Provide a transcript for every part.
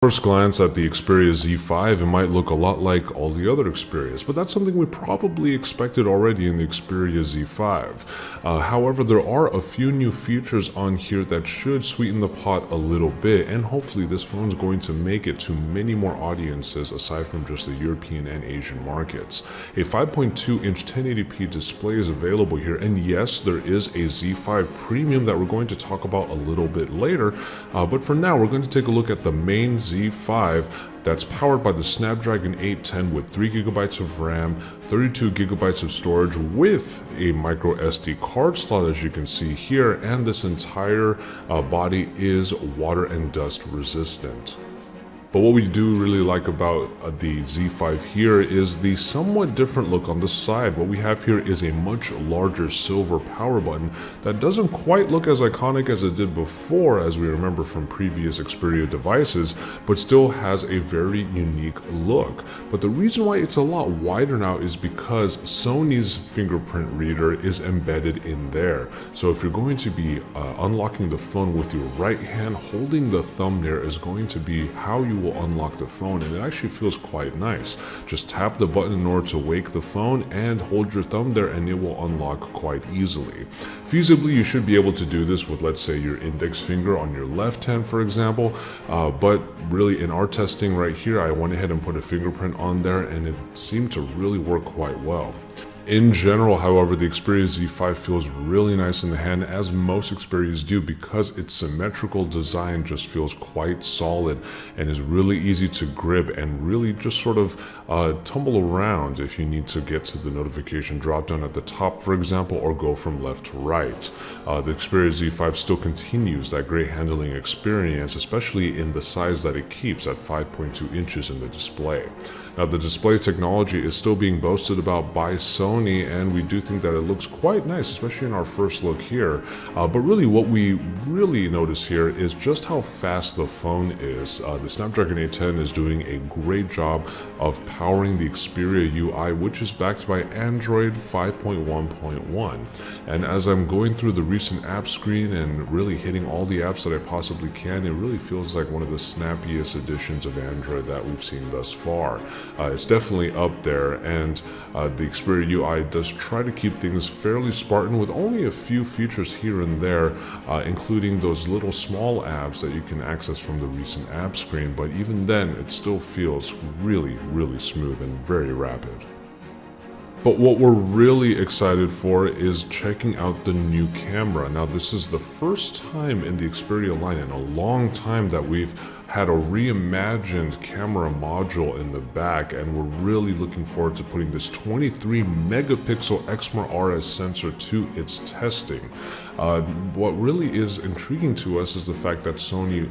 First glance at the Xperia Z5, it might look a lot like all the other Xperias, but that's something we probably expected already in the Xperia Z5. However, there are a few new features on here that should sweeten the pot a little bit, and hopefully this phone's going to make it to many more audiences aside from just the European and Asian markets. A 5.2-inch 1080p display is available here, and yes, there is a Z5 Premium that we're going to talk about a little bit later, but for now we're going to take a look at the main Z5 that's powered by the Snapdragon 810 with 3GB of RAM, 32GB of storage with a micro SD card slot, as you can see here, and this entire body is water and dust resistant. But what we do really like about the Z5 here is the somewhat different look on the side. What we have here is a much larger silver power button that doesn't quite look as iconic as it did before, as we remember from previous Xperia devices, but still has a very unique look. But the reason why it's a lot wider now is because Sony's fingerprint reader is embedded in there. So if you're going to be unlocking the phone with your right hand, holding the thumb there is going to be how you will unlock the phone, and it actually feels quite nice. Just tap the button in order to wake the phone and hold your thumb there and it will unlock quite easily. Feasibly, you should be able to do this with, let's say, your index finger on your left hand, for example, but really in our testing right here, I went ahead and put a fingerprint on there and it seemed to really work quite well. In general, however, the Xperia Z5 feels really nice in the hand, as most Xperias do, because its symmetrical design just feels quite solid and is really easy to grip and really just sort of tumble around if you need to get to the notification drop down at the top, for example, or go from left to right. The Xperia Z5 still continues that great handling experience, especially in the size that it keeps at 5.2 inches in the display. Now, the display technology is still being boasted about by Sony, and we do think that it looks quite nice, especially in our first look here. But really what we really notice here is just how fast the phone is. The Snapdragon 810 is doing a great job of powering the Xperia UI, which is backed by Android 5.1.1. And as I'm going through the recent app screen and really hitting all the apps that I possibly can, it really feels like one of the snappiest editions of Android that we've seen thus far. It's definitely up there, and the Xperia UI does try to keep things fairly Spartan with only a few features here and there, including those little small apps that you can access from the recent app screen, but even then it still feels really smooth and very rapid. But what we're really excited for is checking out the new camera. Now, this is the first time in the Xperia line in a long time that we've had a reimagined camera module in the back, and we're really looking forward to putting this 23 megapixel Exmor RS sensor to its testing. What really is intriguing to us is the fact that Sony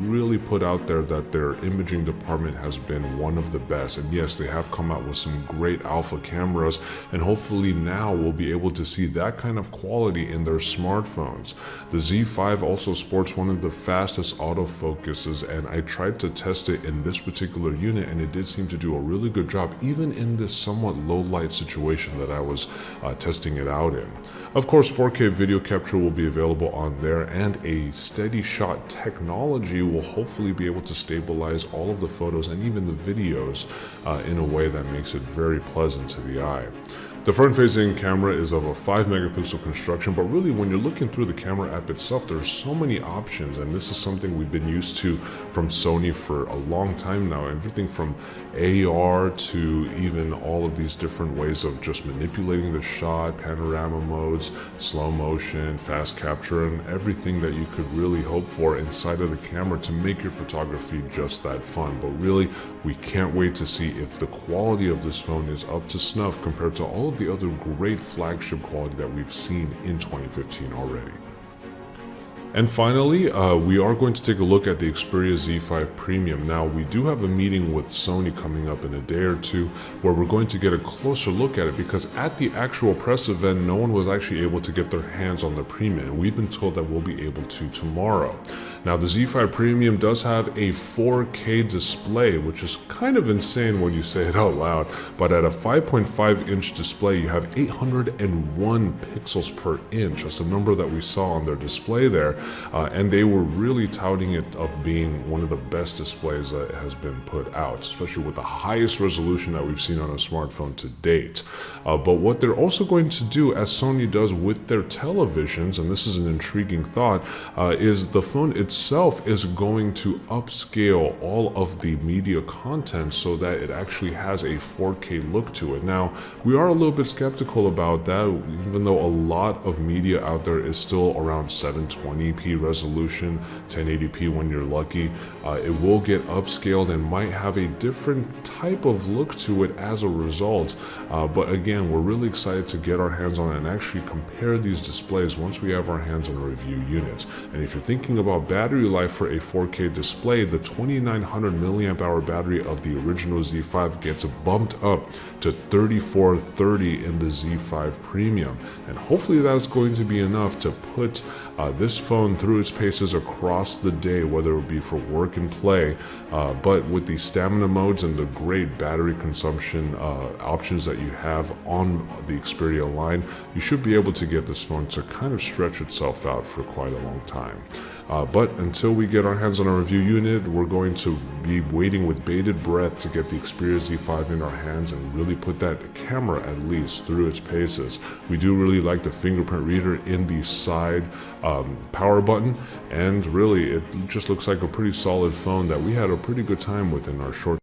really put out there that their imaging department has been one of the best, and yes, they have come out with some great alpha cameras, and hopefully now we'll be able to see that kind of quality in their smartphones. The Z5 also sports one of the fastest autofocuses, and I tried to test it in this particular unit, and it did seem to do a really good job even in this somewhat low light situation that I was testing it out in. Of course, 4K video capture will be available on there, and a steady shot technology will hopefully be able to stabilize all of the photos and even the videos in a way that makes it very pleasant to the eye. The front-facing camera is of a 5 megapixel construction, but really when you're looking through the camera app itself, there's so many options, and this is something we've been used to from Sony for a long time now. Everything from AR to even all of these different ways of just manipulating the shot, panorama modes, slow motion, fast capture, and everything that you could really hope for inside of the camera to make your photography just that fun. But really, we can't wait to see if the quality of this phone is up to snuff compared to all of the other great flagship quality that we've seen in 2015 already. And finally, we are going to take a look at the Xperia Z5 Premium. Now, we do have a meeting with Sony coming up in a day or two where we're going to get a closer look at it, because at the actual press event, no one was actually able to get their hands on the Premium, and we've been told that we'll be able to tomorrow. Now, the Z5 Premium does have a 4K display, which is kind of insane when you say it out loud, but at a 5.5-inch display, you have 801 pixels per inch. That's the number that we saw on their display there. and they were really touting it of being one of the best displays that has been put out, especially with the highest resolution that we've seen on a smartphone to date. But what they're also going to do, as Sony does with their televisions, and this is an intriguing thought, is the phone itself is going to upscale all of the media content so that it actually has a 4K look to it. Now, we are a little bit skeptical about that, even though a lot of media out there is still around 720p resolution, 1080p when you're lucky. It will get upscaled and might have a different type of look to it as a result. But again, we're really excited to get our hands on it and actually compare these displays once we have our hands on a review unit. And if you're thinking about battery life for a 4K display, the 2900 milliamp hour battery of the original Z5 gets bumped up to 3430 in the Z5 Premium. And hopefully that's going to be enough to put this phone through its paces across the day, whether it be for work and play. But with the stamina modes and the great battery consumption options that you have on the Xperia line, you should be able to get this phone to kind of stretch itself out for quite a long time. But until we get our hands on a review unit, we're going to be waiting with bated breath to get the Xperia Z5 in our hands and really put that camera at least through its paces. We do really like the fingerprint reader in the side power button, and really it just looks like a pretty solid phone that we had a pretty good time with in our short